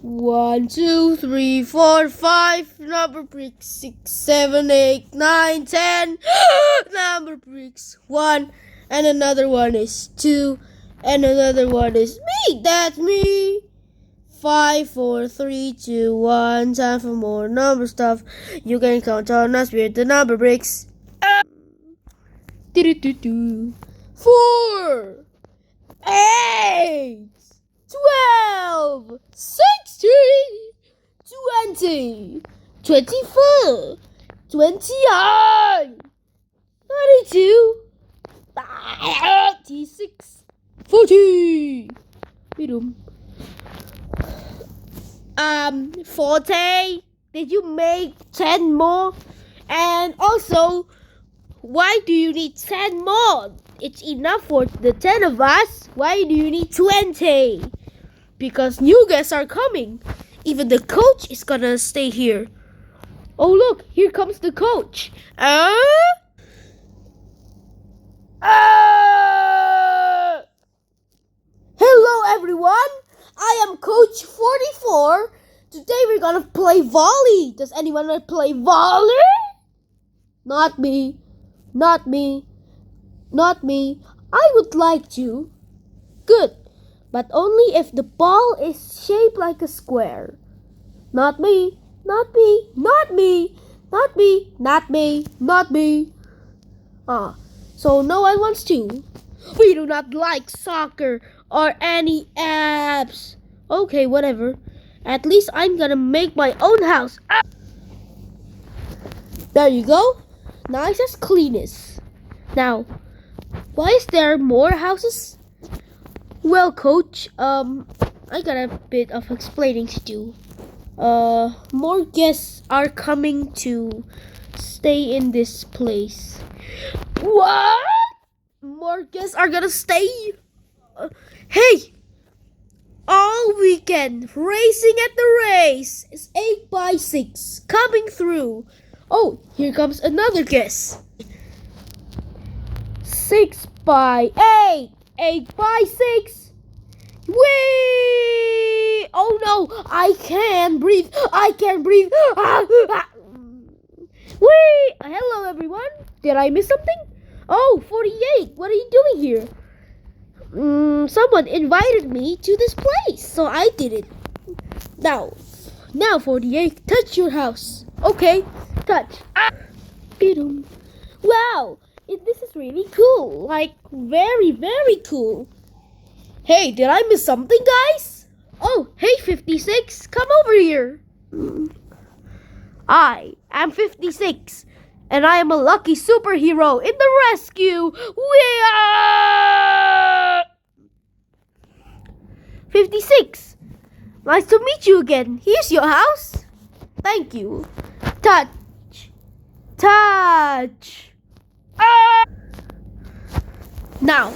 1, 2, 3, 4, 5 Numberbricks. 6, 7, 8, 9, 10 Numberbricks. 1 and another one is 2 and another one is me. That's me. 5, 4, 3, 2, 1. Time for more number stuff. You can count on us with the Numberbricks. 4, 8, 12, 16, 20, 24, 29, 32, 36, 40. 40. Did you make 10 more? And also, why do you need 10 more? It's enough for the 10 of us. Why do you need 20? Because new guests are coming. Even the coach is gonna stay here. Oh look, here comes the coach. Hello everyone. I am Coach 44. Today we're gonna play volley. Does anyone want to play volley? Not me. Not me. Not me. I would like to. Good. But only if the ball is shaped like a square. Not me. Not me. Not me. Not me. Not me. Not me. So no one wants to. We do not like soccer or any apps. Okay, whatever. At least I'm gonna make my own house. There you go. Nice as cleanest. Now, why is there more houses? Well, coach, I got a bit of explaining to do. More guests are coming to stay in this place. What? More guests are gonna stay? Hey! All weekend, racing at the race is 8x6 coming through. Oh, here comes another guest. 6x8. 8x6. Whee! Oh no, I can't breathe. I can't breathe. Whee! Hello everyone. Did I miss something? Oh, 48. What are you doing here? Someone invited me to this place, so I did it. Now 48, touch your house. Okay, touch. Wow. This is really cool. Like, very, very cool. Hey, did I miss something, guys? Oh, hey, 56. Come over here. I am 56, and I am a lucky superhero in the rescue. We are 56. Nice to meet you again. Here's your house. Thank you. Touch. Touch. Now,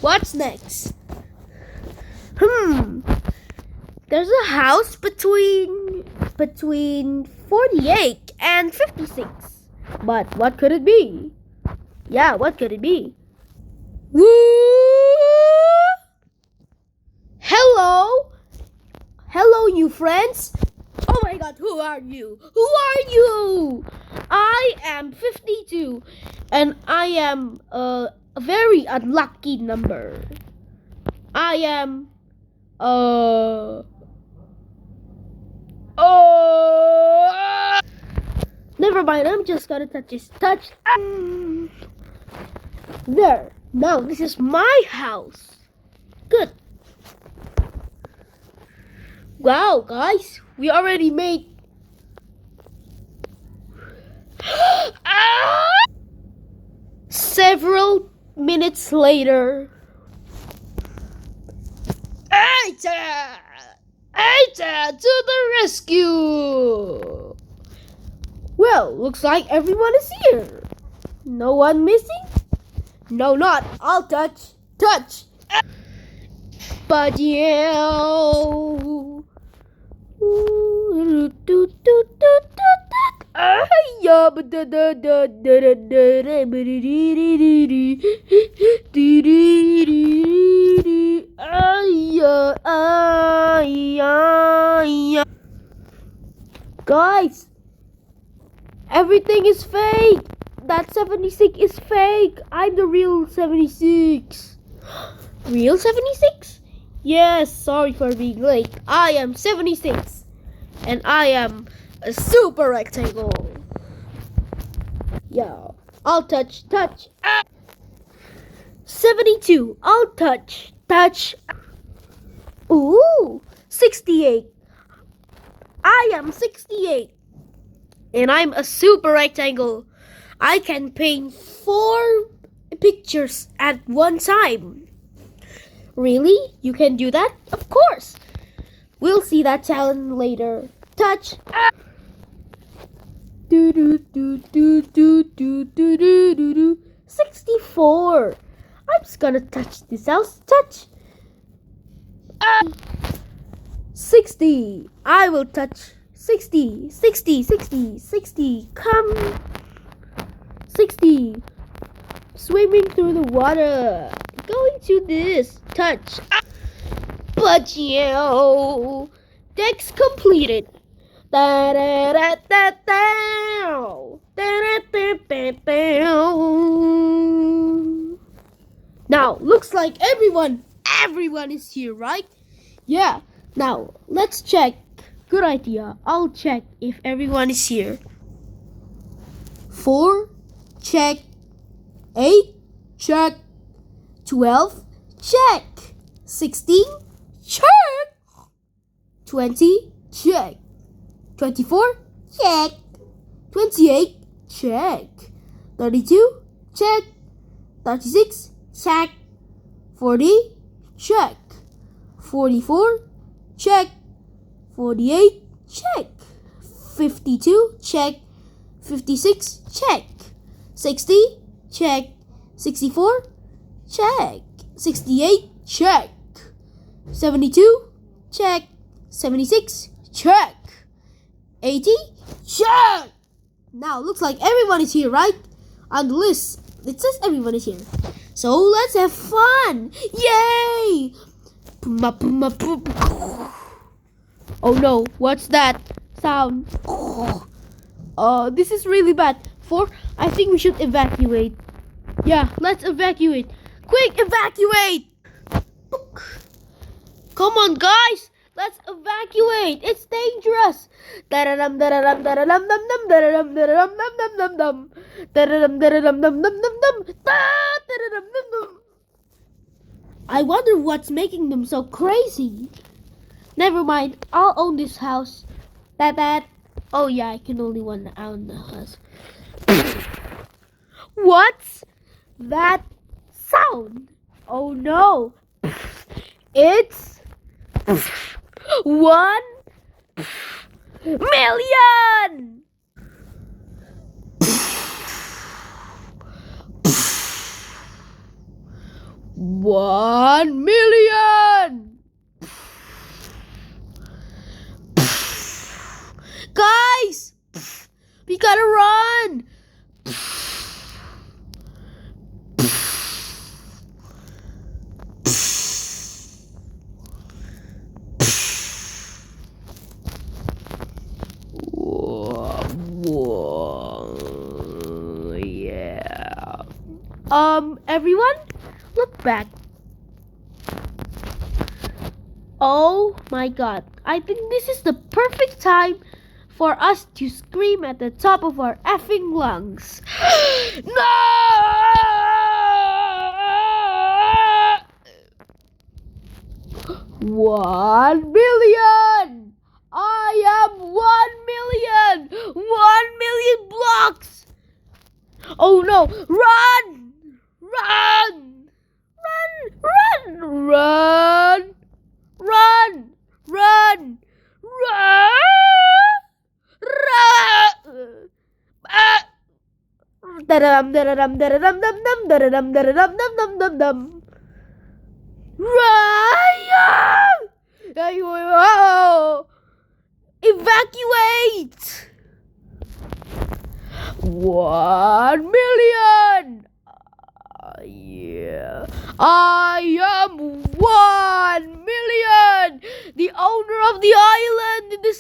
what's next? There's a house between 48 and 56. But what could it be? Yeah, what could it be? Woo! Hello? Hello, you friends? Oh my god, who are you? Who are you? I am 52, and I am a very unlucky number. I am never mind, I'm just gonna touch this. Touch. There. Now this is my house. Good. Wow, guys, we already made several minutes later. Aita to the rescue! Well, looks like everyone is here. No one missing? No, not. I'll touch. Touch. But yeah. Guys, everything is fake. That 76 is fake. I'm the real 76. Real 76? Yes, sorry for being late. I am 76. And I am a super rectangle. Yeah, I'll touch. 72. I'll touch. Ooh, 68. I am 68. And I'm a super rectangle. I can paint 4 pictures at one time. Really? You can do that? Of course. We'll see that challenge later. Touch. Do do do do do do do do do do. 64. I'm just gonna touch this house. Touch. 60. I will touch 60. 60. Come. 60. Swimming through the water. Going to this. Touch. But yo. Dex completed. Da da da da da. Da da da da. Now, looks like everyone is here, right? Yeah. Now, let's check. Good idea. I'll check if everyone is here. 4, check. 8, check. 12, check. 16, check. 20, check. 24, check. 28, check. 32, check. 36, check. 40, check. 44, check. 48, check. 52, check. 56, check. 60, check. 64, check. 68, check. 72, check. 76, check. 80, check. Now, looks like everyone is here, right? On the list, it says everyone is here. So, let's have fun. Yay! Oh no, what's that sound? This is really bad. 4, I think we should evacuate. Yeah, let's evacuate. Quick, evacuate! Come on, guys! Let's evacuate! It's dangerous! I wonder what's making them so crazy. Never mind, I'll own this house. That. Oh yeah, I can only own the house. What's that sound? Oh no. It's 1 million! 1 million! Guys! We gotta run! Whoa, yeah. Everyone, look back. Oh my god, I think this is the perfect time for us to scream at the top of our effing lungs. No! 1 million! I am 1 million! 1 million blocks! Oh no! Run! Run! Run! Run! Run! Run! Run! Evacuate! 1 million! Yeah. I am 1 million! The owner of the island in the